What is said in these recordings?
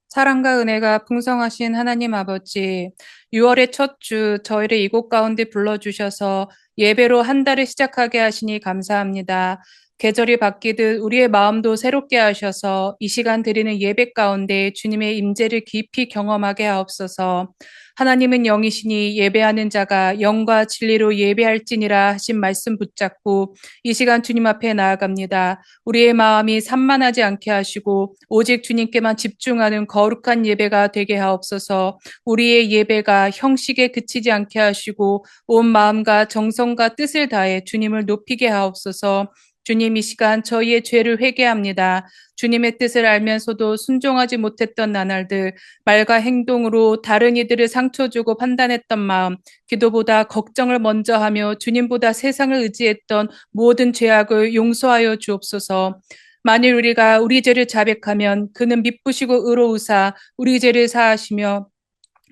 사랑과 은혜가 풍성하신 하나님 아버지, 6월의 첫 주 저희를 이곳 가운데 불러주셔서 예배로 한 달을 시작하게 하시니 감사합니다. 계절이 바뀌듯 우리의 마음도 새롭게 하셔서 이 시간 드리는 예배 가운데 주님의 임재를 깊이 경험하게 하옵소서. 하나님은 영이시니 예배하는 자가 영과 진리로 예배할지니라 하신 말씀 붙잡고 이 시간 주님 앞에 나아갑니다. 우리의 마음이 산만하지 않게 하시고 오직 주님께만 집중하는 거룩한 예배가 되게 하옵소서. 우리의 예배가 형식에 그치지 않게 하시고 온 마음과 정성과 뜻을 다해 주님을 높이게 하옵소서. 주님, 이 시간 저희의 죄를 회개합니다. 주님의 뜻을 알면서도 순종하지 못했던 나날들, 말과 행동으로 다른 이들을 상처 주고 판단했던 마음, 기도보다 걱정을 먼저 하며 주님보다 세상을 의지했던 모든 죄악을 용서하여 주옵소서. 만일 우리가 우리 죄를 자백하면 그는 미쁘시고 의로우사 우리 죄를 사하시며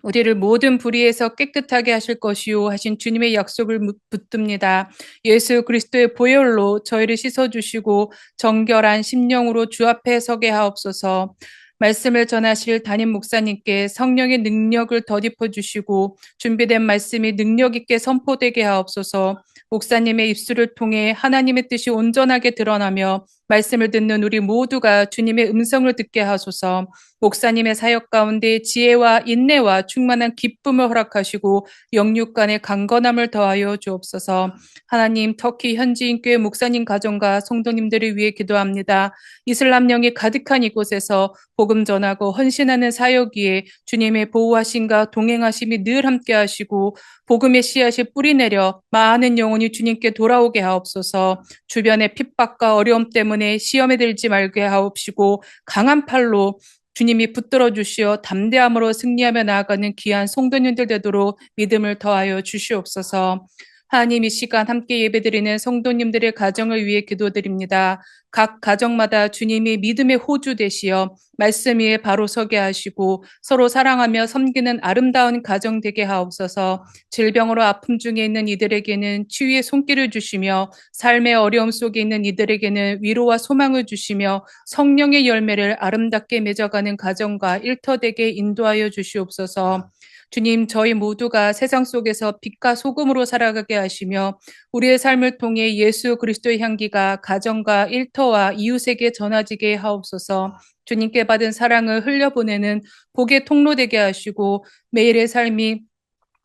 우리를 모든 불의에서 깨끗하게 하실 것이요 하신 주님의 약속을 붙듭니다. 예수 그리스도의 보혈로 저희를 씻어주시고 정결한 심령으로 주 앞에 서게 하옵소서. 말씀을 전하실 담임 목사님께 성령의 능력을 덧입어 주시고 준비된 말씀이 능력 있게 선포되게 하옵소서. 목사님의 입술을 통해 하나님의 뜻이 온전하게 드러나며 말씀을 듣는 우리 모두가 주님의 음성을 듣게 하소서. 목사님의 사역 가운데 지혜와 인내와 충만한 기쁨을 허락하시고 영육 간의 강건함을 더하여 주옵소서. 하나님, 터키 현지인 교회 목사님 가정과 성도님들을 위해 기도합니다. 이슬람령이 가득한 이곳에서 복음 전하고 헌신하는 사역 위에 주님의 보호하심과 동행하심이 늘 함께 하시고 복음의 씨앗이 뿌리내려 많은 영혼이 주님께 돌아오게 하옵소서. 주변의 핍박과 어려움 때문에 시험에 들지 말게 하옵시고 강한 팔로 주님이 붙들어 주시어 담대함으로 승리하며 나아가는 귀한 성도님들 되도록 믿음을 더하여 주시옵소서. 하나님, 이 시간 함께 예배드리는 성도님들의 가정을 위해 기도드립니다. 각 가정마다 주님이 믿음의 호주 되시어 말씀 위에 바로 서게 하시고 서로 사랑하며 섬기는 아름다운 가정 되게 하옵소서. 질병으로 아픔 중에 있는 이들에게는 치유의 손길을 주시며 삶의 어려움 속에 있는 이들에게는 위로와 소망을 주시며 성령의 열매를 아름답게 맺어가는 가정과 일터되게 인도하여 주시옵소서. 주님, 저희 모두가 세상 속에서 빛과 소금으로 살아가게 하시며 우리의 삶을 통해 예수 그리스도의 향기가 가정과 일터와 이웃에게 전해지게 하옵소서. 주님께 받은 사랑을 흘려보내는 복의 통로 되게 하시고 매일의 삶이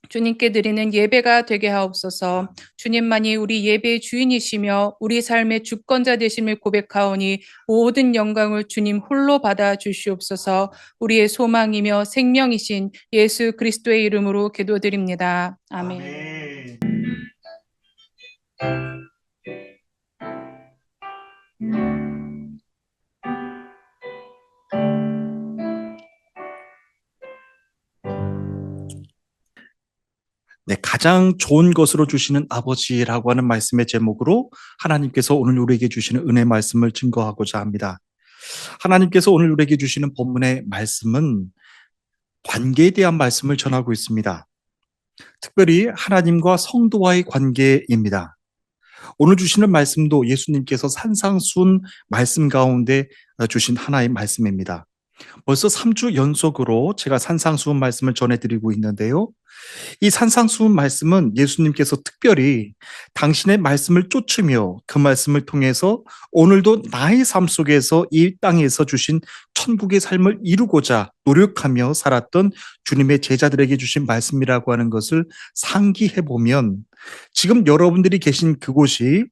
주님께 드리는 예배가 되게 하옵소서. 주님만이 우리 예배의 주인이시며 우리 삶의 주권자 되심을 고백하오니 모든 영광을 주님 홀로 받아 주시옵소서. 우리의 소망이며 생명이신 예수 그리스도의 이름으로 기도드립니다. 아멘. 아멘. 네, 가장 좋은 것으로 주시는 아버지라고 하는 말씀의 제목으로 하나님께서 오늘 우리에게 주시는 은혜 말씀을 증거하고자 합니다. 하나님께서 오늘 우리에게 주시는 본문의 말씀은 관계에 대한 말씀을 전하고 있습니다. 특별히 하나님과 성도와의 관계입니다. 오늘 주시는 말씀도 예수님께서 산상수훈 말씀 가운데 주신 하나의 말씀입니다. 벌써 3주 연속으로 제가 산상수훈 말씀을 전해드리고 있는데요. 이 산상수훈 말씀은 예수님께서 특별히 당신의 말씀을 쫓으며 그 말씀을 통해서 오늘도 나의 삶 속에서 이 땅에서 주신 천국의 삶을 이루고자 노력하며 살았던 주님의 제자들에게 주신 말씀이라고 하는 것을 상기해 보면 지금 여러분들이 계신 그곳이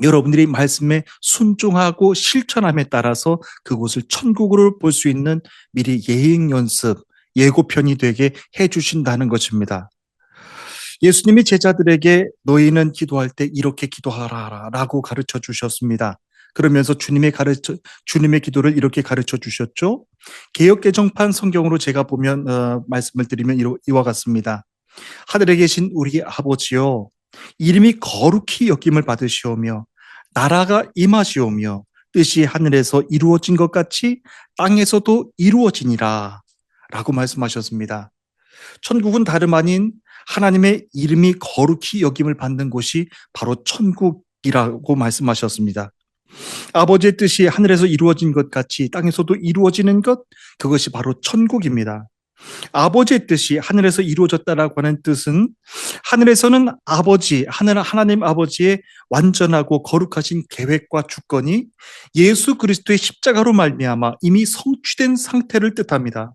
여러분들이 말씀에 순종하고 실천함에 따라서 그곳을 천국으로 볼 수 있는 미리 예행 연습, 예고편이 되게 해주신다는 것입니다. 예수님이 제자들에게 너희는 기도할 때 이렇게 기도하라 라고 가르쳐 주셨습니다. 그러면서 주님의 기도를 이렇게 가르쳐 주셨죠. 개역개정판 성경으로 제가 보면 말씀을 드리면 이와 같습니다. 하늘에 계신 우리 아버지여, 이름이 거룩히 여김을 받으시오며 나라가 임하시오며 뜻이 하늘에서 이루어진 것 같이 땅에서도 이루어지니라 라고 말씀하셨습니다. 천국은 다름 아닌 하나님의 이름이 거룩히 여김을 받는 곳이 바로 천국이라고 말씀하셨습니다. 아버지의 뜻이 하늘에서 이루어진 것 같이 땅에서도 이루어지는 것, 그것이 바로 천국입니다. 아버지의 뜻이 하늘에서 이루어졌다라고 하는 뜻은 하늘에서는 하나님 아버지의 완전하고 거룩하신 계획과 주권이 예수 그리스도의 십자가로 말미암아 이미 성취된 상태를 뜻합니다.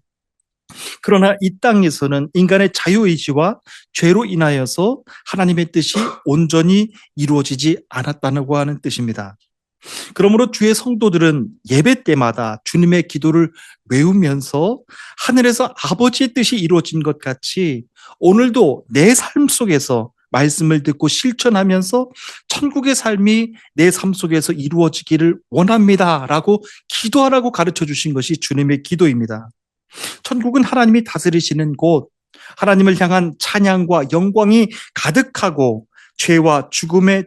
그러나 이 땅에서는 인간의 자유의지와 죄로 인하여서 하나님의 뜻이 온전히 이루어지지 않았다고 하는 뜻입니다. 그러므로 주의 성도들은 예배 때마다 주님의 기도를 외우면서 하늘에서 아버지의 뜻이 이루어진 것 같이 오늘도 내 삶 속에서 말씀을 듣고 실천하면서 천국의 삶이 내 삶 속에서 이루어지기를 원합니다라고 기도하라고 가르쳐 주신 것이 주님의 기도입니다. 천국은 하나님이 다스리시는 곳, 하나님을 향한 찬양과 영광이 가득하고 죄와 죽음의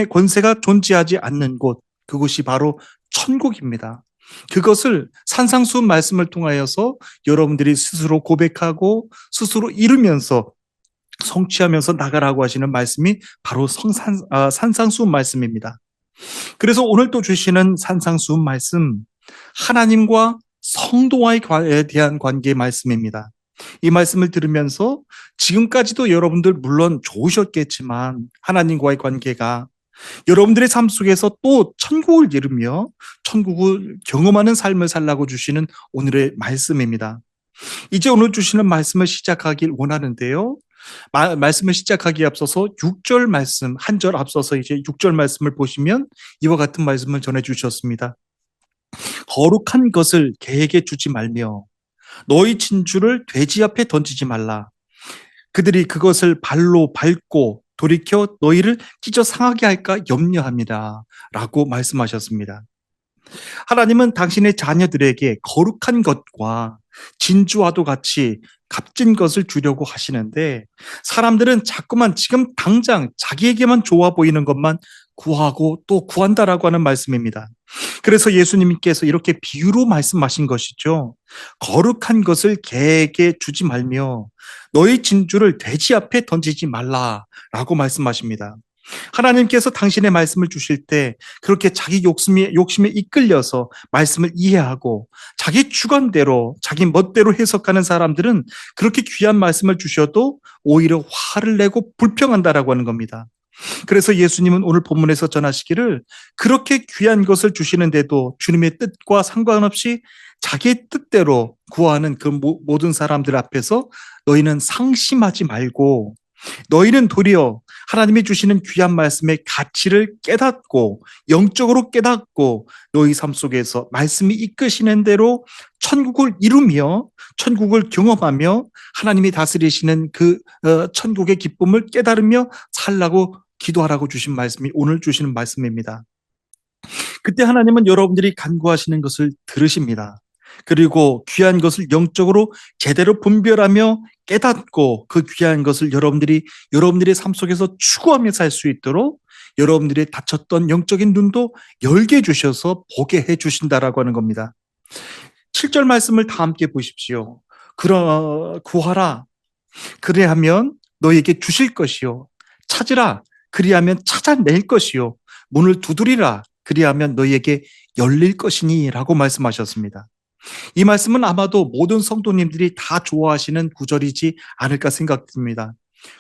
권세가 존재하지 않는 곳, 그곳이 바로 천국입니다. 그것을 산상수훈 말씀을 통하여서 여러분들이 스스로 고백하고 스스로 이루면서 성취하면서 나가라고 하시는 말씀이 바로 산상수훈 말씀입니다. 그래서 오늘 또 주시는 산상수훈 말씀, 하나님과 성도와에 대한 관계의 말씀입니다. 이 말씀을 들으면서 지금까지도 여러분들 물론 좋으셨겠지만 하나님과의 관계가 여러분들의 삶 속에서 또 천국을 이루며 천국을 경험하는 삶을 살라고 주시는 오늘의 말씀입니다. 이제 오늘 주시는 말씀을 시작하길 원하는데요. 말씀을 시작하기에 앞서서 6절 말씀, 한 절 앞서서 이제 6절 말씀을 보시면 이와 같은 말씀을 전해 주셨습니다. 거룩한 것을 개에게 주지 말며 너희 진주를 돼지 앞에 던지지 말라. 그들이 그것을 발로 밟고 돌이켜 너희를 찢어 상하게 할까 염려합니다. 라고 말씀하셨습니다. 하나님은 당신의 자녀들에게 거룩한 것과 진주와도 같이 값진 것을 주려고 하시는데 사람들은 자꾸만 지금 당장 자기에게만 좋아 보이는 것만 구하고 또 구한다라고 하는 말씀입니다. 그래서 예수님께서 이렇게 비유로 말씀하신 것이죠. 거룩한 것을 개에게 주지 말며 너희 진주를 돼지 앞에 던지지 말라라고 말씀하십니다. 하나님께서 당신의 말씀을 주실 때 그렇게 자기 욕심에 이끌려서 말씀을 이해하고 자기 주관대로 자기 멋대로 해석하는 사람들은 그렇게 귀한 말씀을 주셔도 오히려 화를 내고 불평한다라고 하는 겁니다. 그래서 예수님은 오늘 본문에서 전하시기를 그렇게 귀한 것을 주시는데도 주님의 뜻과 상관없이 자기의 뜻대로 구하는 그 모든 사람들 앞에서 너희는 상심하지 말고 너희는 도리어 하나님이 주시는 귀한 말씀의 가치를 깨닫고 영적으로 깨닫고 너희 삶 속에서 말씀이 이끄시는 대로 천국을 이루며 천국을 경험하며 하나님이 다스리시는 그 천국의 기쁨을 깨달으며 살라고 기도하라고 주신 말씀이 오늘 주시는 말씀입니다. 그때 하나님은 여러분들이 간구하시는 것을 들으십니다. 그리고 귀한 것을 영적으로 제대로 분별하며 깨닫고 그 귀한 것을 여러분들의 삶 속에서 추구하며 살 수 있도록 여러분들이 닫혔던 영적인 눈도 열게 해주셔서 보게 해주신다라고 하는 겁니다. 7절 말씀을 다 함께 보십시오. 구하라. 그래야면 너에게 주실 것이요. 찾으라. 그리하면 찾아낼 것이요. 문을 두드리라. 그리하면 너희에게 열릴 것이니 라고 말씀하셨습니다. 이 말씀은 아마도 모든 성도님들이 다 좋아하시는 구절이지 않을까 생각됩니다.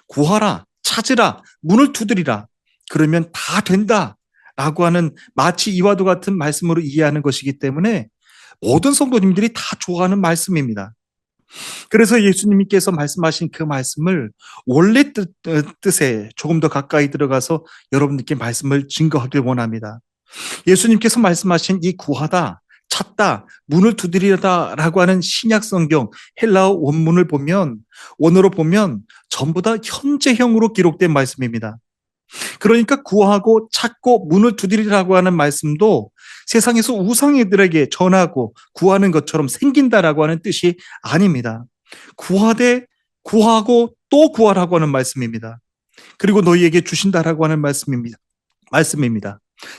구하라, 찾으라, 문을 두드리라. 그러면 다 된다 라고 하는 마치 이와도 같은 말씀으로 이해하는 것이기 때문에 모든 성도님들이 다 좋아하는 말씀입니다. 그래서 예수님께서 말씀하신 그 말씀을 원래 뜻에 조금 더 가까이 들어가서 여러분들께 말씀을 증거하길 원합니다. 예수님께서 말씀하신 이 구하다, 찾다, 문을 두드리다라고 하는 신약 성경 헬라어 원문을 보면 원어로 보면 전부 다 현재형으로 기록된 말씀입니다. 그러니까 구하고 찾고 문을 두드리라고 하는 말씀도 세상에서 우상애들에게 전하고 구하는 것처럼 생긴다라고 하는 뜻이 아닙니다. 구하되 구하고 또 구하라고 하는 말씀입니다. 그리고 너희에게 주신다라고 하는 말씀입니다.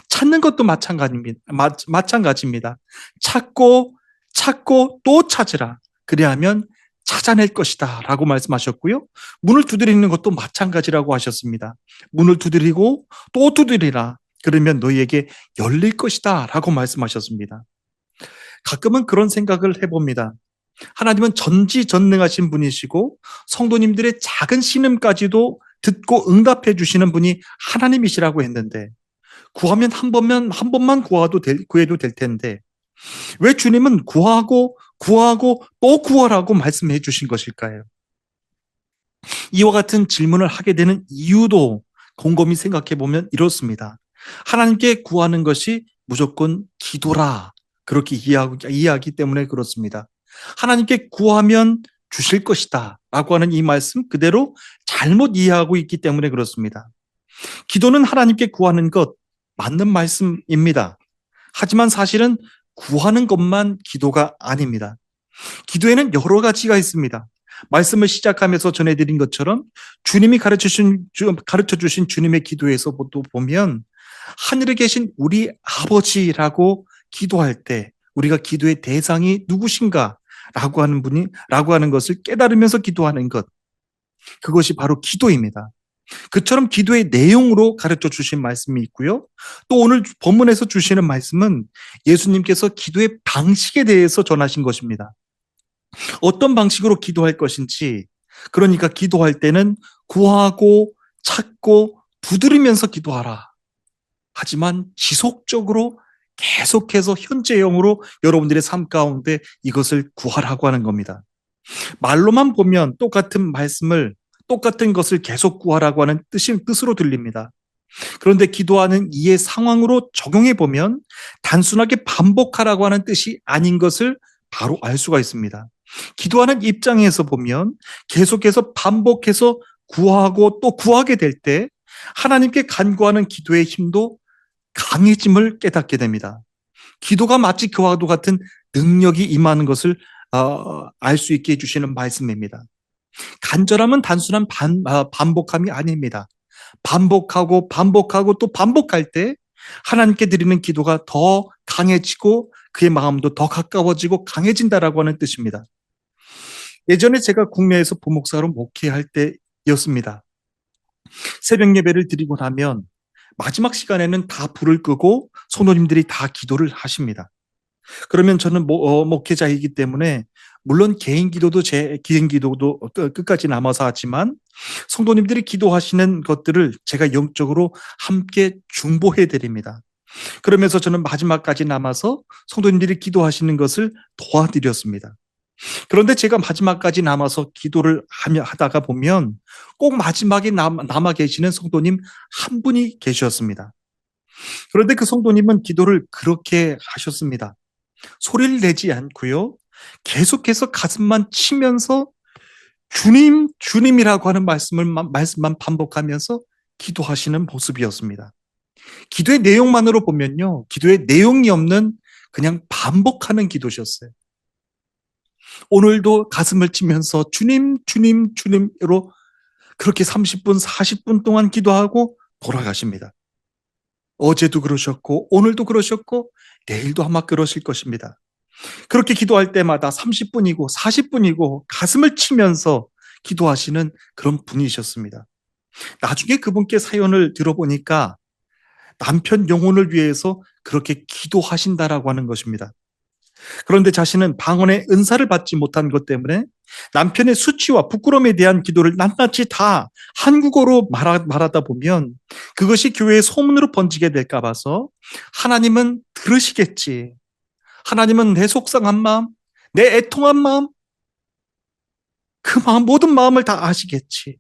찾는 것도 마찬가지입니다. 찾고 또 찾으라. 그리하면 찾아낼 것이다 라고 말씀하셨고요. 문을 두드리는 것도 마찬가지라고 하셨습니다. 문을 두드리고 또 두드리라. 그러면 너희에게 열릴 것이다 라고 말씀하셨습니다. 가끔은 그런 생각을 해봅니다. 하나님은 전지전능하신 분이시고 성도님들의 작은 신음까지도 듣고 응답해 주시는 분이 하나님이시라고 했는데, 구하면 한 번만 구해도 될 텐데 왜 주님은 구하고 또 구하라고 말씀해 주신 것일까요? 이와 같은 질문을 하게 되는 이유도 곰곰이 생각해 보면 이렇습니다. 하나님께 구하는 것이 무조건 기도라, 그렇게 이해하기 때문에 그렇습니다. 하나님께 구하면 주실 것이다 라고 하는 이 말씀 그대로 잘못 이해하고 있기 때문에 그렇습니다. 기도는 하나님께 구하는 것 맞는 말씀입니다. 하지만 사실은 구하는 것만 기도가 아닙니다. 기도에는 여러 가지가 있습니다. 말씀을 시작하면서 전해드린 것처럼 주님이 가르쳐 주신 주님의 기도에서 또 보면 하늘에 계신 우리 아버지라고 기도할 때 우리가 기도의 대상이 누구신가 라고 하는 것을 깨달으면서 기도하는 것, 그것이 바로 기도입니다. 그처럼 기도의 내용으로 가르쳐 주신 말씀이 있고요. 또 오늘 본문에서 주시는 말씀은 예수님께서 기도의 방식에 대해서 전하신 것입니다. 어떤 방식으로 기도할 것인지, 그러니까 기도할 때는 구하고 찾고 두드리면서 기도하라. 하지만 지속적으로 계속해서 현재형으로 여러분들의 삶 가운데 이것을 구하라고 하는 겁니다. 말로만 보면 똑같은 것을 계속 구하라고 하는 뜻으로 들립니다. 그런데 기도하는 이의 상황으로 적용해 보면 단순하게 반복하라고 하는 뜻이 아닌 것을 바로 알 수가 있습니다. 기도하는 입장에서 보면 계속해서 반복해서 구하고 또 구하게 될 때 하나님께 간구하는 기도의 힘도 강해짐을 깨닫게 됩니다. 기도가 마치 그와도 같은 능력이 임하는 것을 알 수 있게 해주시는 말씀입니다. 간절함은 단순한 반복함이 아닙니다. 반복하고 또 반복할 때 하나님께 드리는 기도가 더 강해지고 그의 마음도 더 가까워지고 강해진다라고 하는 뜻입니다. 예전에 제가 국내에서 부목사로 목회할 때였습니다. 새벽 예배를 드리고 나면 마지막 시간에는 다 불을 끄고 성도님들이 다 기도를 하십니다. 그러면 저는 목회자이기 때문에 물론 개인 기도도 끝까지 남아서 하지만 성도님들이 기도하시는 것들을 제가 영적으로 함께 중보해 드립니다. 그러면서 저는 마지막까지 남아서 성도님들이 기도하시는 것을 도와드렸습니다. 그런데 제가 마지막까지 남아서 기도를 하다가 보면 꼭 마지막에 남아 계시는 성도님 한 분이 계셨습니다. 그런데 그 성도님은 기도를 그렇게 하셨습니다. 소리를 내지 않고요, 계속해서 가슴만 치면서 주님이라고 하는 말씀만 반복하면서 기도하시는 모습이었습니다. 기도의 내용만으로 보면요, 기도의 내용이 없는 그냥 반복하는 기도셨어요. 오늘도 가슴을 치면서 주님으로 그렇게 30분, 40분 동안 기도하고 돌아가십니다. 어제도 그러셨고 오늘도 그러셨고 내일도 아마 그러실 것입니다. 그렇게 기도할 때마다 30분이고 40분이고 가슴을 치면서 기도하시는 그런 분이셨습니다. 나중에 그분께 사연을 들어보니까 남편 영혼을 위해서 그렇게 기도하신다라고 하는 것입니다. 그런데 자신은 방언의 은사를 받지 못한 것 때문에 남편의 수치와 부끄러움에 대한 기도를 낱낱이 다 한국어로 말하다 보면 그것이 교회의 소문으로 번지게 될까 봐서 하나님은 들으시겠지, 하나님은 내 속상한 마음, 내 애통한 마음, 모든 마음을 다 아시겠지,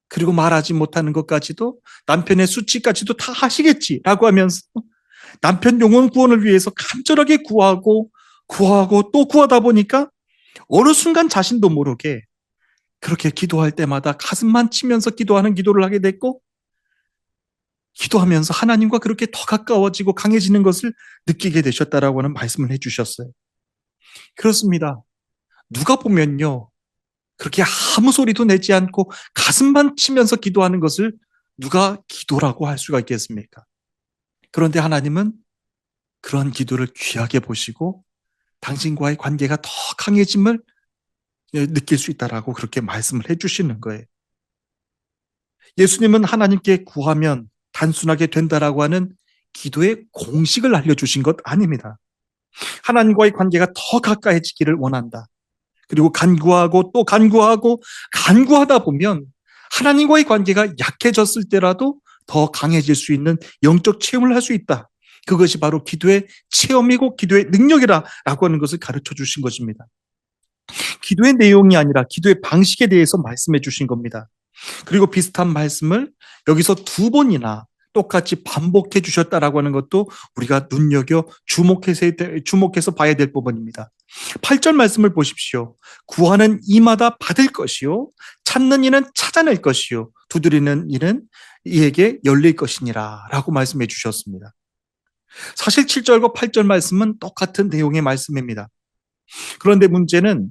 그리고 말하지 못하는 것까지도, 남편의 수치까지도 다 하시겠지라고 하면서 남편 영혼 구원을 위해서 간절하게 구하고 또 구하다 보니까 어느 순간 자신도 모르게 그렇게 기도할 때마다 가슴만 치면서 기도하는 기도를 하게 됐고, 기도하면서 하나님과 그렇게 더 가까워지고 강해지는 것을 느끼게 되셨다라고 하는 말씀을 해주셨어요. 그렇습니다. 누가 보면요, 그렇게 아무 소리도 내지 않고 가슴만 치면서 기도하는 것을 누가 기도라고 할 수가 있겠습니까? 그런데 하나님은 그런 기도를 귀하게 보시고 당신과의 관계가 더 강해짐을 느낄 수 있다라고 그렇게 말씀을 해주시는 거예요. 예수님은 하나님께 구하면 단순하게 된다라고 하는 기도의 공식을 알려주신 것 아닙니다. 하나님과의 관계가 더 가까워지기를 원한다. 그리고 간구하고 또 간구하고 간구하다 보면 하나님과의 관계가 약해졌을 때라도 더 강해질 수 있는 영적 체험을 할 수 있다. 그것이 바로 기도의 체험이고 기도의 능력이라고 하는 것을 가르쳐 주신 것입니다. 기도의 내용이 아니라 기도의 방식에 대해서 말씀해 주신 겁니다. 그리고 비슷한 말씀을 여기서 두 번이나 똑같이 반복해 주셨다라고 하는 것도 우리가 눈여겨 주목해서 봐야 될 부분입니다. 8절 말씀을 보십시오. 구하는 이마다 받을 것이요 찾는 이는 찾아낼 것이요 두드리는 이는 이에게 열릴 것이니라 라고 말씀해 주셨습니다. 사실 7절과 8절 말씀은 똑같은 내용의 말씀입니다. 그런데 문제는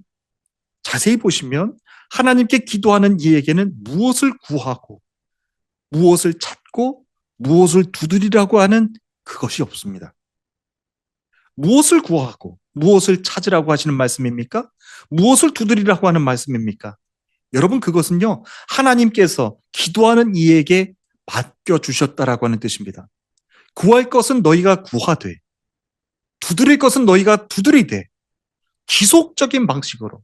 자세히 보시면 하나님께 기도하는 이에게는 무엇을 구하고 무엇을 찾고 무엇을 두드리라고 하는 그것이 없습니다. 무엇을 구하고 무엇을 찾으라고 하시는 말씀입니까? 무엇을 두드리라고 하는 말씀입니까? 여러분, 그것은요, 하나님께서 기도하는 이에게 맡겨주셨다라고 하는 뜻입니다. 구할 것은 너희가 구하되 두드릴 것은 너희가 두드리되 지속적인 방식으로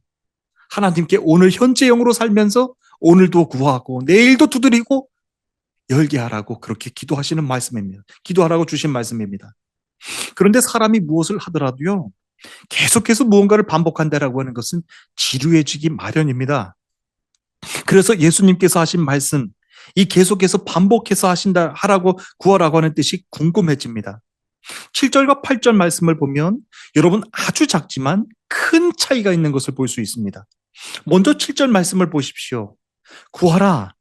하나님께 오늘 현재형으로 살면서 오늘도 구하고 내일도 두드리고 열게 하라고 그렇게 기도하시는 말씀입니다. 기도하라고 주신 말씀입니다. 그런데 사람이 무엇을 하더라도요, 계속해서 무언가를 반복한다라고 하는 것은 지루해지기 마련입니다. 그래서 예수님께서 하신 말씀, 이 계속해서 반복해서 하라고 구하라고 하는 뜻이 궁금해집니다. 7절과 8절 말씀을 보면 여러분 아주 작지만 큰 차이가 있는 것을 볼 수 있습니다. 먼저 7절 말씀을 보십시오. 구하라,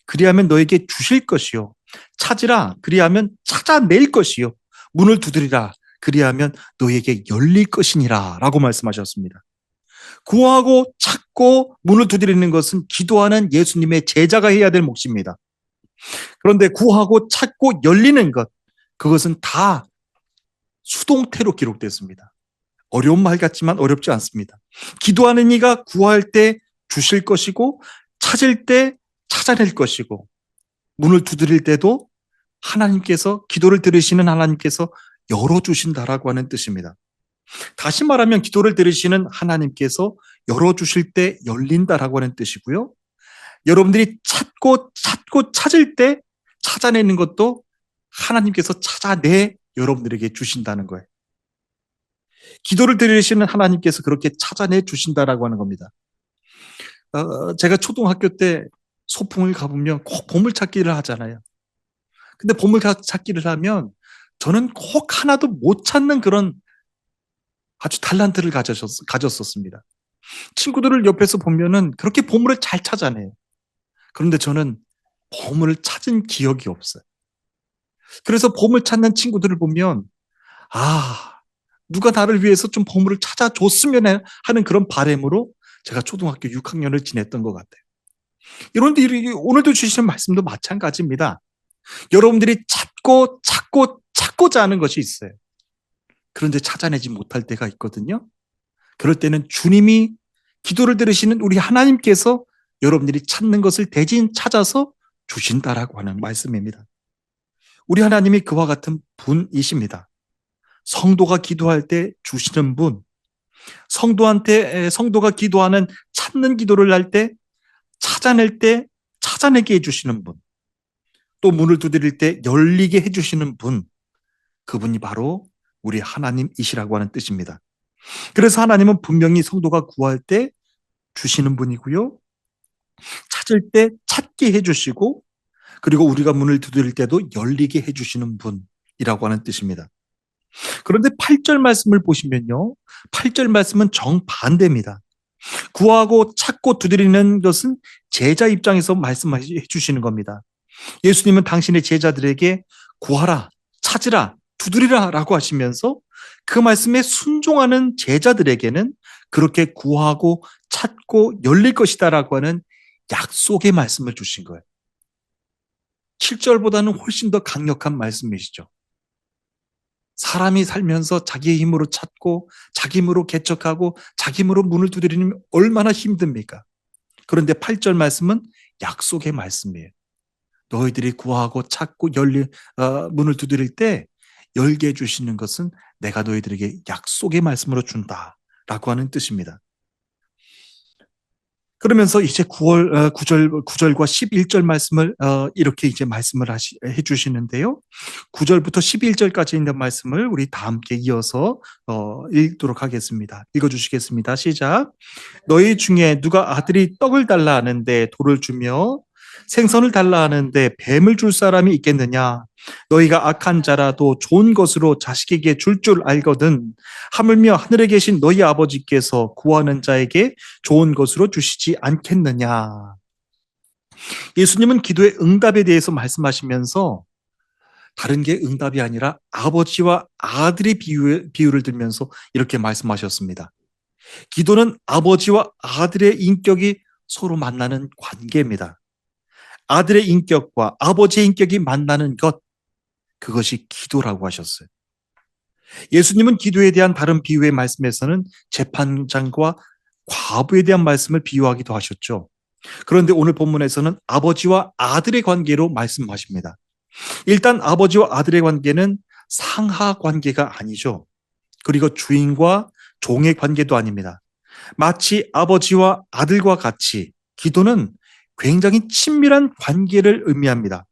그리하면 너에게 주실 것이요. 찾으라, 그리하면 찾아낼 것이요. 문을 두드리라, 그리하면 너에게 열릴 것이니라 라고 말씀하셨습니다. 구하고 찾고 문을 두드리는 것은 기도하는 예수님의 제자가 해야 될 몫입니다. 그런데 구하고 찾고 열리는 것, 그것은 다 수동태로 기록됐습니다. 어려운 말 같지만 어렵지 않습니다. 기도하는 이가 구할 때 주실 것이고 찾을 때 찾아낼 것이고 문을 두드릴 때도 하나님께서 기도를 들으시는 하나님께서 열어주신다라고 하는 뜻입니다. 다시 말하면 기도를 들으시는 하나님께서 열어주실 때 열린다라고 하는 뜻이고요. 여러분들이 찾고 찾을 때 찾아내는 것도 하나님께서 찾아내 여러분들에게 주신다는 거예요. 기도를 들으시는 하나님께서 그렇게 찾아내 주신다라고 하는 겁니다. 제가 초등학교 때 소풍을 가보면 꼭 보물찾기를 하잖아요. 근데 보물찾기를 하면 저는 꼭 하나도 못 찾는 그런 아주 달란트를 가졌었습니다. 친구들을 옆에서 보면은 그렇게 보물을 잘 찾아내요. 그런데 저는 보물을 찾은 기억이 없어요. 그래서 보물 찾는 친구들을 보면 누가 나를 위해서 좀 보물을 찾아줬으면 하는 그런 바람으로 제가 초등학교 6학년을 지냈던 것 같아요. 이런데 오늘도 주시는 말씀도 마찬가지입니다. 여러분들이 찾고자 하는 것이 있어요. 그런데 찾아내지 못할 때가 있거든요. 그럴 때는 주님이 기도를 들으시는 우리 하나님께서 여러분들이 찾는 것을 대신 찾아서 주신다라고 하는 말씀입니다. 우리 하나님이 그와 같은 분이십니다. 성도가 기도할 때 주시는 분, 성도가 기도하는 찾는 기도를 할 때 찾아낼 때 찾아내게 해주시는 분, 또 문을 두드릴 때 열리게 해주시는 분, 그분이 바로 우리 하나님이시라고 하는 뜻입니다. 그래서 하나님은 분명히 성도가 구할 때 주시는 분이고요, 찾을 때 찾게 해주시고, 그리고 우리가 문을 두드릴 때도 열리게 해주시는 분이라고 하는 뜻입니다. 그런데 8절 말씀을 보시면요, 8절 말씀은 정반대입니다. 구하고 찾고 두드리는 것은 제자 입장에서 말씀해 주시는 겁니다. 예수님은 당신의 제자들에게 구하라, 찾으라, 두드리라 라고 하시면서 그 말씀에 순종하는 제자들에게는 그렇게 구하고 찾고 열릴 것이다 라고 하는 약속의 말씀을 주신 거예요. 7절보다는 훨씬 더 강력한 말씀이시죠. 사람이 살면서 자기의 힘으로 찾고 자기 힘으로 개척하고 자기 힘으로 문을 두드리면 얼마나 힘듭니까? 그런데 8절 말씀은 약속의 말씀이에요. 너희들이 구하고 찾고 문을 두드릴 때 열게 해주시는 것은 내가 너희들에게 약속의 말씀으로 준다라고 하는 뜻입니다. 그러면서 이제 9절과 11절 말씀을 이렇게 이제 말씀을 해 주시는데요. 9절부터 11절까지 있는 말씀을 우리 다 함께 이어서 읽도록 하겠습니다. 읽어 주시겠습니다. 시작. 너희 중에 누가 아들이 떡을 달라 하는데 돌을 주며 생선을 달라 하는데 뱀을 줄 사람이 있겠느냐? 너희가 악한 자라도 좋은 것으로 자식에게 줄 알거든. 하물며 하늘에 계신 너희 아버지께서 구하는 자에게 좋은 것으로 주시지 않겠느냐? 예수님은 기도의 응답에 대해서 말씀하시면서 다른 게 응답이 아니라 아버지와 아들의 비유를 들면서 이렇게 말씀하셨습니다. 기도는 아버지와 아들의 인격이 서로 만나는 관계입니다. 아들의 인격과 아버지의 인격이 만나는 것, 그것이 기도라고 하셨어요. 예수님은 기도에 대한 다른 비유의 말씀에서는 재판장과 과부에 대한 말씀을 비유하기도 하셨죠. 그런데 오늘 본문에서는 아버지와 아들의 관계로 말씀하십니다. 일단 아버지와 아들의 관계는 상하 관계가 아니죠. 그리고 주인과 종의 관계도 아닙니다. 마치 아버지와 아들과 같이 기도는 굉장히 친밀한 관계를 의미합니다.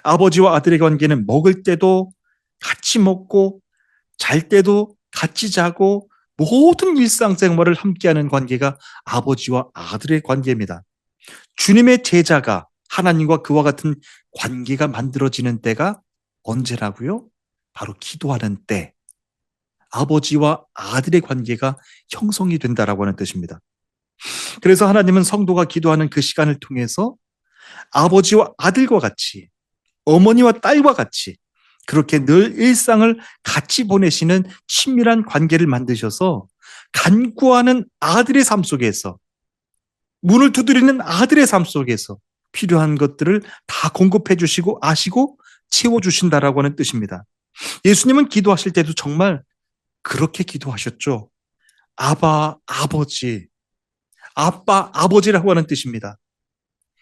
아버지와 아들의 관계는 먹을 때도 같이 먹고 잘 때도 같이 자고 모든 일상생활을 함께하는 관계가 아버지와 아들의 관계입니다. 주님의 제자가 하나님과 그와 같은 관계가 만들어지는 때가 언제라고요? 바로 기도하는 때. 아버지와 아들의 관계가 형성이 된다라고 하는 뜻입니다. 그래서 하나님은 성도가 기도하는 그 시간을 통해서 아버지와 아들과 같이, 어머니와 딸과 같이 그렇게 늘 일상을 같이 보내시는 친밀한 관계를 만드셔서 간구하는 아들의 삶 속에서, 문을 두드리는 아들의 삶 속에서 필요한 것들을 다 공급해 주시고 아시고 채워주신다라고 하는 뜻입니다. 예수님은 기도하실 때도 정말 그렇게 기도하셨죠. 아바, 아버지, 아빠, 아버지라고 하는 뜻입니다.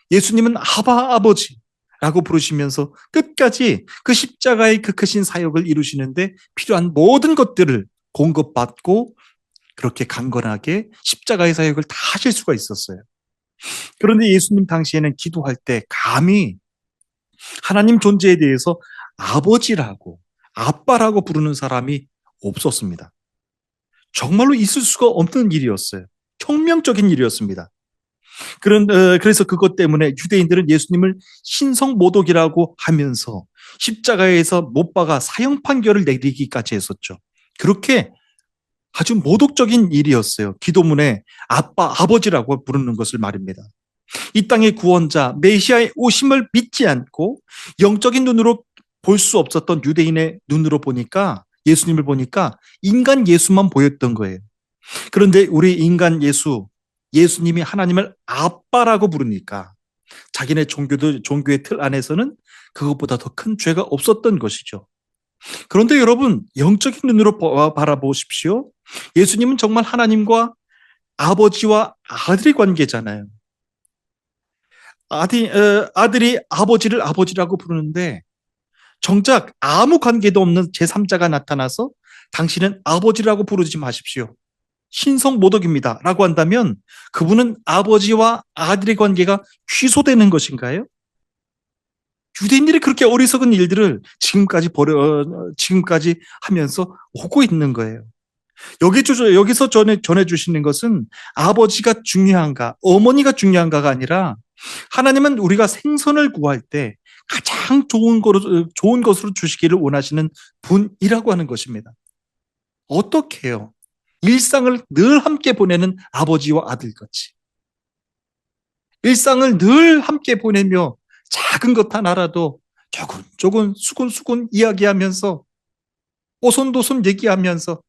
예수님은 아바, 아버지라고 부르시면서 끝까지 그 십자가의 그 크신 사역을 이루시는데 필요한 모든 것들을 공급받고 그렇게 강건하게 십자가의 사역을 다 하실 수가 있었어요. 그런데 예수님 당시에는 기도할 때 감히 하나님 존재에 대해서 아버지라고, 아빠라고 부르는 사람이 없었습니다. 정말로 있을 수가 없는 일이었어요. 혁명적인 일이었습니다. 그래서 그것 때문에 유대인들은 예수님을 신성모독이라고 하면서 십자가에서 못 박아 사형 판결을 내리기까지 했었죠. 그렇게 아주 모독적인 일이었어요. 기도문에 아빠, 아버지라고 부르는 것을 말입니다. 이 땅의 구원자, 메시아의 오심을 믿지 않고 영적인 눈으로 볼 수 없었던 유대인의 눈으로 보니까, 예수님을 보니까 인간 예수만 보였던 거예요. 그런데 우리 인간 예수님이 하나님을 아빠라고 부르니까 자기네 종교의 틀 안에서는 그것보다 더 큰 죄가 없었던 것이죠. 그런데 여러분, 영적인 눈으로 바라보십시오. 예수님은 정말 하나님과 아버지와 아들의 관계잖아요. 아들이 아버지를 아버지라고 부르는데 정작 아무 관계도 없는 제3자가 나타나서 당신은 아버지라고 부르지 마십시오. 신성모독입니다. 라고 한다면 그분은 아버지와 아들의 관계가 취소되는 것인가요? 유대인들이 그렇게 어리석은 일들을 지금까지 하면서 오고 있는 거예요. 여기서 전해주시는 것은 아버지가 중요한가, 어머니가 중요한가가 아니라 하나님은 우리가 생선을 구할 때 가장 좋은 것으로 주시기를 원하시는 분이라고 하는 것입니다. 어떻게 해요? 일상을 늘 함께 보내는 아버지와 아들같이. 일상을 늘 함께 보내며 작은 것 하나라도 조금 수근수근 이야기하면서 오손도손 얘기하면서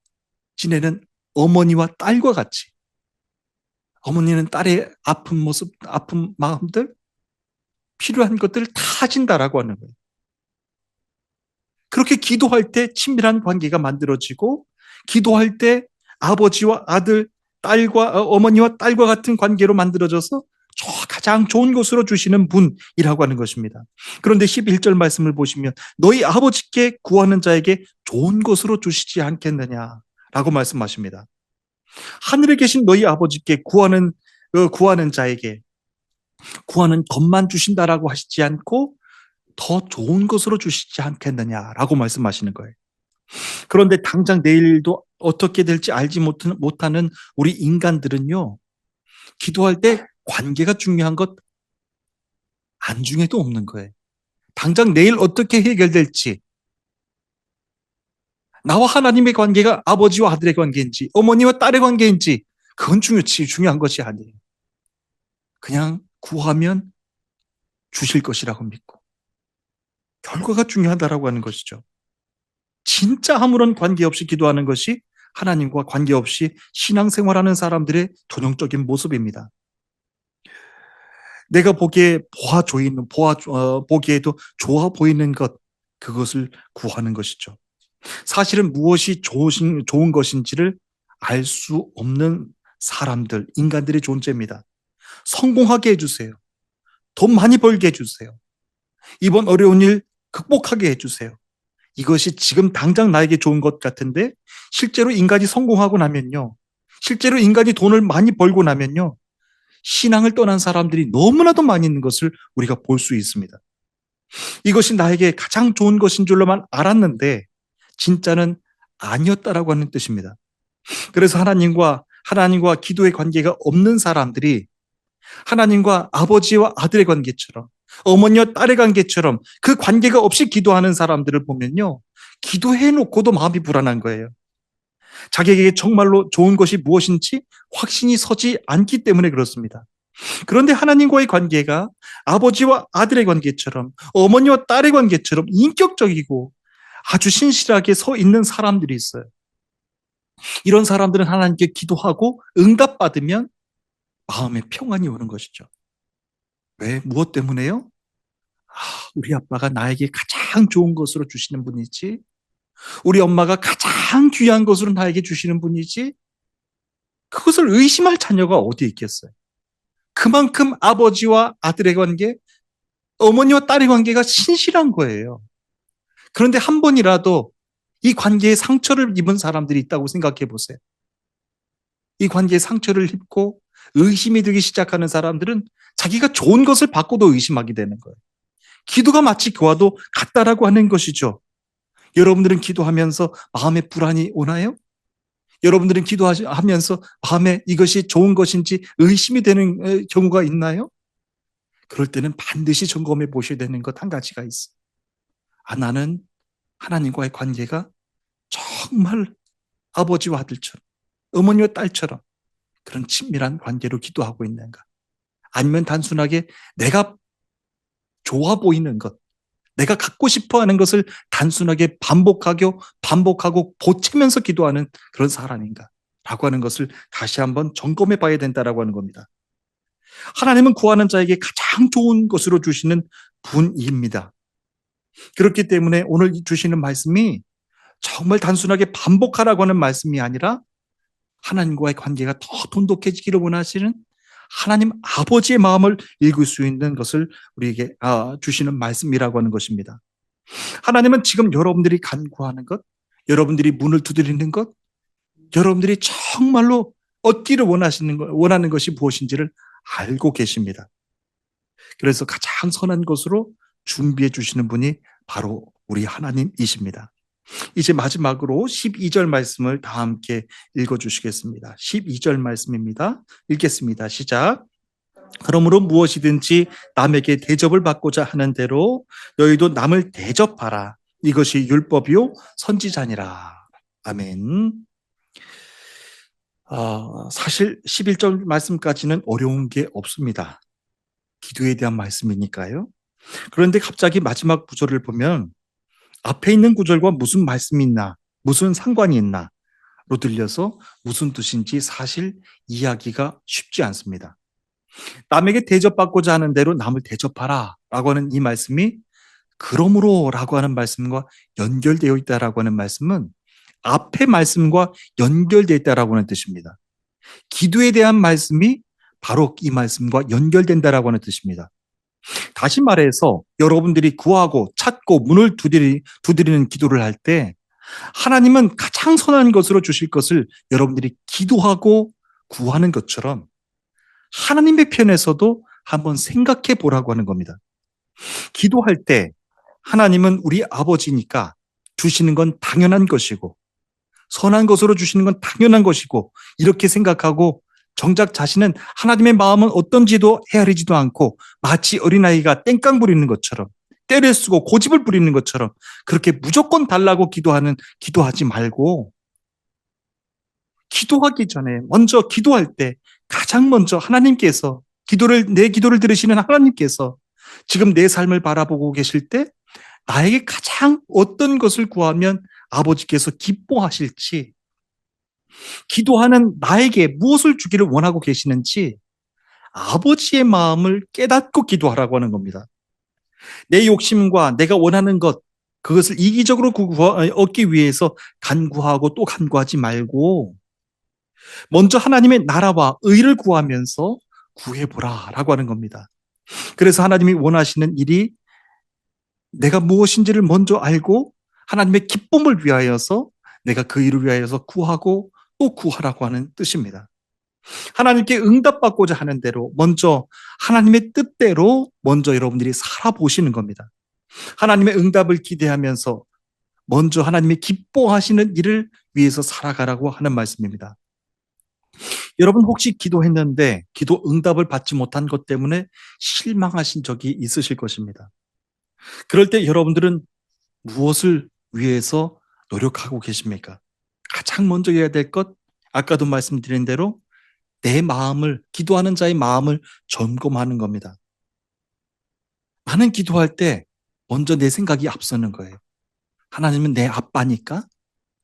지내는 어머니와 딸과 같이, 어머니는 딸의 아픈 모습, 아픈 마음들, 필요한 것들을 다 하신다라고 하는 거예요. 그렇게 기도할 때 친밀한 관계가 만들어지고, 기도할 때 아버지와 아들, 어머니와 딸과 같은 관계로 만들어져서 가장 좋은 것으로 주시는 분이라고 하는 것입니다. 그런데 11절 말씀을 보시면 너희 아버지께 구하는 자에게 좋은 것으로 주시지 않겠느냐라고 말씀하십니다. 하늘에 계신 너희 아버지께 구하는 자에게 구하는 것만 주신다라고 하시지 않고 더 좋은 것으로 주시지 않겠느냐라고 말씀하시는 거예요. 그런데 당장 내일도 어떻게 될지 알지 못하는 우리 인간들은요, 기도할 때 관계가 중요한 것 안중에도 없는 거예요. 당장 내일 어떻게 해결될지, 나와 하나님의 관계가 아버지와 아들의 관계인지, 어머니와 딸의 관계인지, 그건 중요한 것이 아니에요. 그냥 구하면 주실 것이라고 믿고, 결과가 중요하다라고 하는 것이죠. 진짜 아무런 관계 없이 기도하는 것이 하나님과 관계없이 신앙생활하는 사람들의 전형적인 모습입니다. 내가 보기에도 좋아 보이는 것, 그것을 구하는 것이죠. 사실은 무엇이 좋은 것인지를 알 수 없는 사람들, 인간들의 존재입니다. 성공하게 해주세요. 돈 많이 벌게 해주세요. 이번 어려운 일 극복하게 해주세요. 이것이 지금 당장 나에게 좋은 것 같은데 실제로 인간이 성공하고 나면요, 실제로 인간이 돈을 많이 벌고 나면요, 신앙을 떠난 사람들이 너무나도 많이 있는 것을 우리가 볼 수 있습니다. 이것이 나에게 가장 좋은 것인 줄로만 알았는데 진짜는 아니었다라고 하는 뜻입니다. 그래서 하나님과 기도의 관계가 없는 사람들이 하나님과 아버지와 아들의 관계처럼, 어머니와 딸의 관계처럼 그 관계가 없이 기도하는 사람들을 보면요, 기도해놓고도 마음이 불안한 거예요. 자기에게 정말로 좋은 것이 무엇인지 확신이 서지 않기 때문에 그렇습니다. 그런데 하나님과의 관계가 아버지와 아들의 관계처럼, 어머니와 딸의 관계처럼 인격적이고 아주 신실하게 서 있는 사람들이 있어요. 이런 사람들은 하나님께 기도하고 응답받으면 마음에 평안이 오는 것이죠. 왜? 무엇 때문에요? 우리 아빠가 나에게 가장 좋은 것으로 주시는 분이지, 우리 엄마가 가장 귀한 것으로 나에게 주시는 분이지, 그것을 의심할 자녀가 어디 있겠어요? 그만큼 아버지와 아들의 관계, 어머니와 딸의 관계가 신실한 거예요. 그런데 한 번이라도 이 관계에 상처를 입은 사람들이 있다고 생각해 보세요. 이 관계에 상처를 입고 의심이 들기 시작하는 사람들은 자기가 좋은 것을 받고도 의심하게 되는 거예요. 기도가 마치 그와도 같다라고 하는 것이죠. 여러분들은 기도하면서 마음에 불안이 오나요? 여러분들은 기도하면서 마음에 이것이 좋은 것인지 의심이 되는 경우가 있나요? 그럴 때는 반드시 점검해 보셔야 되는 것 한 가지가 있어요. 나는 하나님과의 관계가 정말 아버지와 아들처럼, 어머니와 딸처럼 그런 친밀한 관계로 기도하고 있는가? 아니면 단순하게 내가 좋아 보이는 것, 내가 갖고 싶어 하는 것을 단순하게 반복하고 보채면서 기도하는 그런 사람인가? 라고 하는 것을 다시 한번 점검해 봐야 된다라고 하는 겁니다. 하나님은 구하는 자에게 가장 좋은 것으로 주시는 분입니다. 그렇기 때문에 오늘 주시는 말씀이 정말 단순하게 반복하라고 하는 말씀이 아니라 하나님과의 관계가 더 돈독해지기를 원하시는 하나님 아버지의 마음을 읽을 수 있는 것을 우리에게 주시는 말씀이라고 하는 것입니다. 하나님은 지금 여러분들이 간구하는 것, 여러분들이 문을 두드리는 것, 여러분들이 정말로 얻기를 원하는 것이 무엇인지를 알고 계십니다. 그래서 가장 선한 것으로 준비해 주시는 분이 바로 우리 하나님이십니다. 이제 마지막으로 12절 말씀을 다 함께 읽어주시겠습니다. 12절 말씀입니다. 읽겠습니다. 시작. 그러므로 무엇이든지 남에게 대접을 받고자 하는 대로 너희도 남을 대접하라. 이것이 율법이요 선지자니라. 아멘. 사실 11절 말씀까지는 어려운 게 없습니다. 기도에 대한 말씀이니까요. 그런데 갑자기 마지막 구절을 보면 앞에 있는 구절과 무슨 말씀이 있나, 무슨 상관이 있나로 들려서 무슨 뜻인지 사실 이해하기가 쉽지 않습니다. 남에게 대접받고자 하는 대로 남을 대접하라 라고 하는 이 말씀이 그러므로 라고 하는 말씀과 연결되어 있다라고 하는 말씀은 앞의 말씀과 연결되어 있다라고 하는 뜻입니다. 기도에 대한 말씀이 바로 이 말씀과 연결된다라고 하는 뜻입니다. 다시 말해서 여러분들이 구하고 찾고 문을 두드리는 기도를 할 때 하나님은 가장 선한 것으로 주실 것을 여러분들이 기도하고 구하는 것처럼 하나님의 편에서도 한번 생각해 보라고 하는 겁니다. 기도할 때 하나님은 우리 아버지니까 주시는 건 당연한 것이고 선한 것으로 주시는 건 당연한 것이고 이렇게 생각하고 정작 자신은 하나님의 마음은 어떤지도 헤아리지도 않고 마치 어린아이가 땡깡 부리는 것처럼 때를 쓰고 고집을 부리는 것처럼 그렇게 무조건 달라고 기도하지 말고 기도하기 전에 먼저 기도할 때 가장 먼저 하나님께서 내 기도를 들으시는 하나님께서 지금 내 삶을 바라보고 계실 때 나에게 가장 어떤 것을 구하면 아버지께서 기뻐하실지 기도하는 나에게 무엇을 주기를 원하고 계시는지 아버지의 마음을 깨닫고 기도하라고 하는 겁니다. 내 욕심과 내가 원하는 것 그것을 이기적으로 얻기 위해서 간구하고 또 간구하지 말고 먼저 하나님의 나라와 의를 구하면서 구해보라라고 하는 겁니다. 그래서 하나님이 원하시는 일이 내가 무엇인지를 먼저 알고 하나님의 기쁨을 위하여서 내가 그 일을 위하여서 구하고 또 구하라고 하는 뜻입니다. 하나님께 응답받고자 하는 대로 먼저 하나님의 뜻대로 먼저 여러분들이 살아보시는 겁니다. 하나님의 응답을 기대하면서 먼저 하나님의 기뻐하시는 일을 위해서 살아가라고 하는 말씀입니다. 여러분 혹시 기도했는데 기도 응답을 받지 못한 것 때문에 실망하신 적이 있으실 것입니다. 그럴 때 여러분들은 무엇을 위해서 노력하고 계십니까? 가장 먼저 해야 될 것, 아까도 말씀드린 대로 내 마음을, 기도하는 자의 마음을 점검하는 겁니다. 나는 기도할 때 먼저 내 생각이 앞서는 거예요. 하나님은 내 아빠니까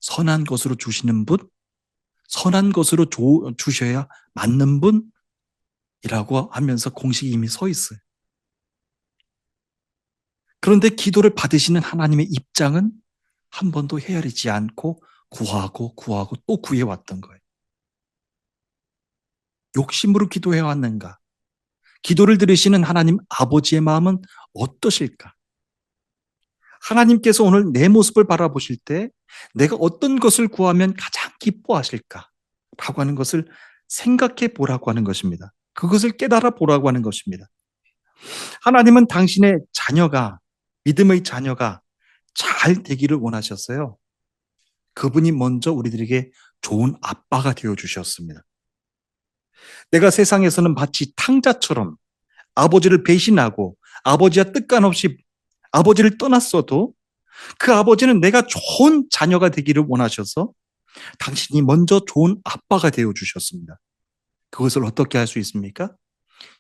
선한 것으로 주시는 분, 선한 것으로 주셔야 맞는 분이라고 하면서 공식이 이미 서 있어요. 그런데 기도를 받으시는 하나님의 입장은 한 번도 헤아리지 않고 구하고 또 구해왔던 거예요. 욕심으로 기도해왔는가? 기도를 들으시는 하나님 아버지의 마음은 어떠실까? 하나님께서 오늘 내 모습을 바라보실 때 내가 어떤 것을 구하면 가장 기뻐하실까? 라고 하는 것을 생각해 보라고 하는 것입니다. 그것을 깨달아 보라고 하는 것입니다. 하나님은 당신의 자녀가, 믿음의 자녀가 잘 되기를 원하셨어요. 그분이 먼저 우리들에게 좋은 아빠가 되어 주셨습니다. 내가 세상에서는 마치 탕자처럼 아버지를 배신하고 아버지와 뜻간없이 아버지를 떠났어도 그 아버지는 내가 좋은 자녀가 되기를 원하셔서 당신이 먼저 좋은 아빠가 되어 주셨습니다. 그것을 어떻게 할 수 있습니까?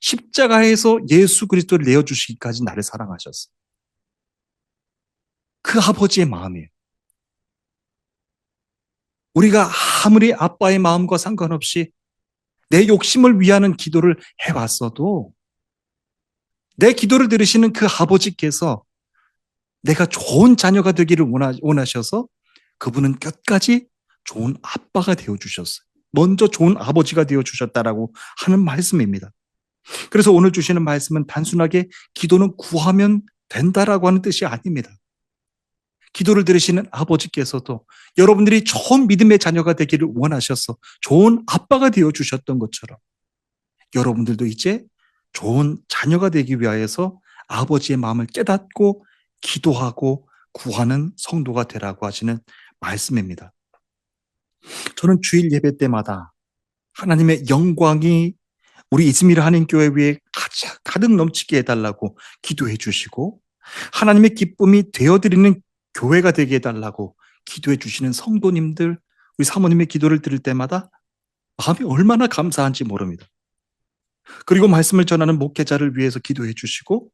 십자가에서 예수 그리스도를 내어주시기까지 나를 사랑하셨어요. 그 아버지의 마음이에요. 우리가 아무리 아빠의 마음과 상관없이 내 욕심을 위하는 기도를 해왔어도 내 기도를 들으시는 그 아버지께서 내가 좋은 자녀가 되기를 원하셔서 그분은 끝까지 좋은 아빠가 되어주셨어요. 먼저 좋은 아버지가 되어주셨다라고 하는 말씀입니다. 그래서 오늘 주시는 말씀은 단순하게 기도는 구하면 된다라고 하는 뜻이 아닙니다. 기도를 들으시는 아버지께서도 여러분들이 좋은 믿음의 자녀가 되기를 원하셔서 좋은 아빠가 되어주셨던 것처럼 여러분들도 이제 좋은 자녀가 되기 위하여서 아버지의 마음을 깨닫고 기도하고 구하는 성도가 되라고 하시는 말씀입니다. 저는 주일 예배 때마다 하나님의 영광이 우리 이즈미르 한인교회 위에 가득 넘치게 해달라고 기도해 주시고 하나님의 기쁨이 되어드리는 교회가 되게 해달라고 기도해 주시는 성도님들, 우리 사모님의 기도를 들을 때마다 마음이 얼마나 감사한지 모릅니다. 그리고 말씀을 전하는 목회자를 위해서 기도해 주시고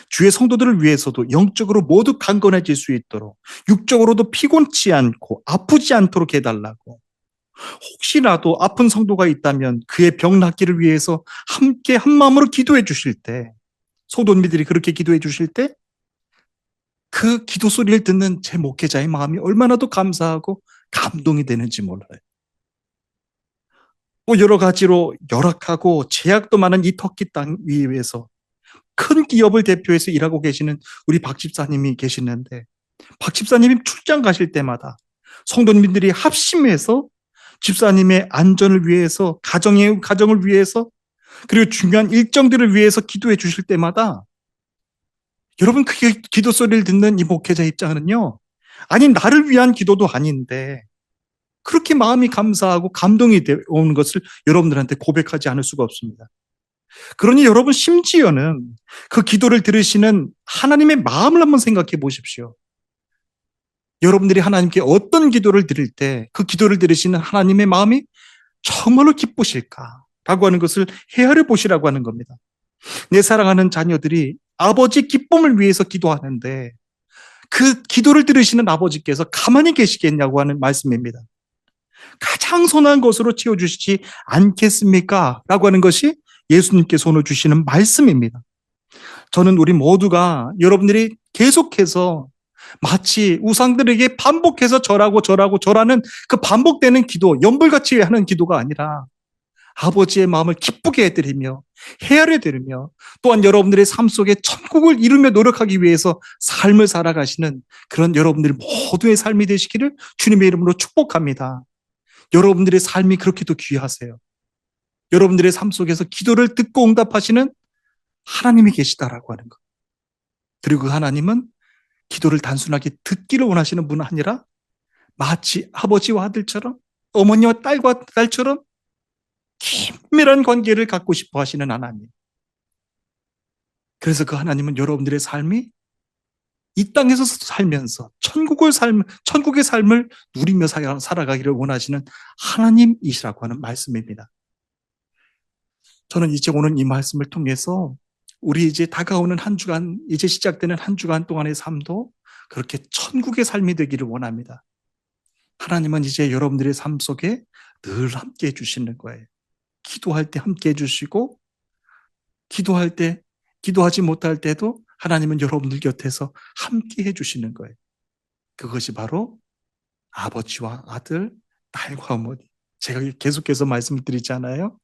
주의 성도들을 위해서도 영적으로 모두 강건해질 수 있도록 육적으로도 피곤치 않고 아프지 않도록 해달라고 혹시라도 아픈 성도가 있다면 그의 병 낫기를 위해서 함께 한 마음으로 기도해 주실 때 성도님들이 그렇게 기도해 주실 때 그 기도 소리를 듣는 제 목회자의 마음이 얼마나 더 감사하고 감동이 되는지 몰라요. 또 여러 가지로 열악하고 제약도 많은 이 터키 땅 위에서 큰 기업을 대표해서 일하고 계시는 우리 박 집사님이 계시는데, 박 집사님이 출장 가실 때마다 성도님들이 합심해서 집사님의 안전을 위해서, 가정을 위해서, 그리고 중요한 일정들을 위해서 기도해 주실 때마다, 여러분, 그 기도 소리를 듣는 이 목회자 입장은요, 아니 나를 위한 기도도 아닌데 그렇게 마음이 감사하고 감동이 오는 것을 여러분들한테 고백하지 않을 수가 없습니다. 그러니 여러분, 심지어는 그 기도를 들으시는 하나님의 마음을 한번 생각해 보십시오. 여러분들이 하나님께 어떤 기도를 드릴 때 그 기도를 들으시는 하나님의 마음이 정말로 기쁘실까라고 하는 것을 헤아려 보시라고 하는 겁니다. 내 사랑하는 자녀들이 아버지 기쁨을 위해서 기도하는데 그 기도를 들으시는 아버지께서 가만히 계시겠냐고 하는 말씀입니다. 가장 선한 것으로 채워주시지 않겠습니까? 라고 하는 것이 예수님께서 오늘 주시는 말씀입니다. 저는 우리 모두가 여러분들이 계속해서 마치 우상들에게 반복해서 절하는 그 반복되는 기도, 연불같이 하는 기도가 아니라 아버지의 마음을 기쁘게 해드리며 헤아려 드리며 또한 여러분들의 삶 속에 천국을 이루며 노력하기 위해서 삶을 살아가시는 그런 여러분들 모두의 삶이 되시기를 주님의 이름으로 축복합니다. 여러분들의 삶이 그렇게도 귀하세요. 여러분들의 삶 속에서 기도를 듣고 응답하시는 하나님이 계시다라고 하는 것. 그리고 그 하나님은 기도를 단순하게 듣기를 원하시는 분 아니라 마치 아버지와 아들처럼, 어머니와 딸과 딸처럼 긴밀한 관계를 갖고 싶어 하시는 하나님. 그래서 그 하나님은 여러분들의 삶이 이 땅에서 살면서 천국의 삶을 누리며 살아가기를 원하시는 하나님이시라고 하는 말씀입니다. 저는 이제 오늘 이 말씀을 통해서 우리 이제 다가오는 한 주간, 이제 시작되는 한 주간 동안의 삶도 그렇게 천국의 삶이 되기를 원합니다. 하나님은 이제 여러분들의 삶 속에 늘 함께 해주시는 거예요. 기도할 때 함께 해주시고, 기도하지 못할 때도 하나님은 여러분들 곁에서 함께 해주시는 거예요. 그것이 바로 아버지와 아들, 딸과 어머니. 제가 계속해서 말씀을 드리잖아요.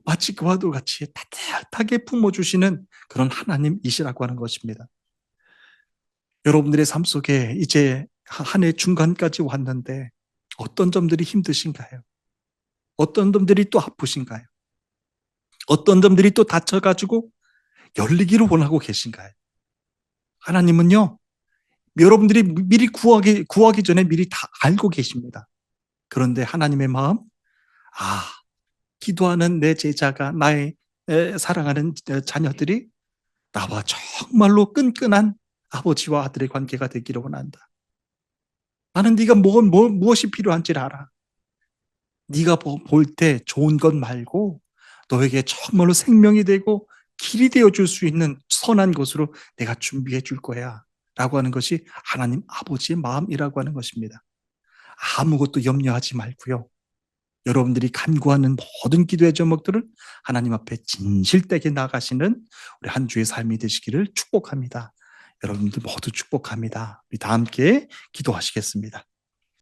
마치 그와도 같이 따뜻하게 품어주시는 그런 하나님이시라고 하는 것입니다. 여러분들의 삶 속에 이제 한 해 중간까지 왔는데 어떤 점들이 힘드신가요? 어떤 점들이 또 아프신가요? 어떤 점들이 또 다쳐가지고 열리기를 원하고 계신가요? 하나님은요, 여러분들이 미리 구하기 전에 미리 다 알고 계십니다. 그런데 하나님의 마음, 기도하는 내 제자가, 나의 사랑하는 자녀들이 나와 정말로 끈끈한 아버지와 아들의 관계가 되기를 원한다. 나는 네가 무엇이 필요한지를 알아. 네가 볼 때 좋은 것 말고 너에게 정말로 생명이 되고 길이 되어줄 수 있는 선한 것으로 내가 준비해 줄 거야 라고 하는 것이 하나님 아버지의 마음이라고 하는 것입니다. 아무것도 염려하지 말고요, 여러분들이 간구하는 모든 기도의 제목들을 하나님 앞에 진실되게 나가시는 우리 한 주의 삶이 되시기를 축복합니다. 여러분들 모두 축복합니다. 우리 다 함께 기도하시겠습니다.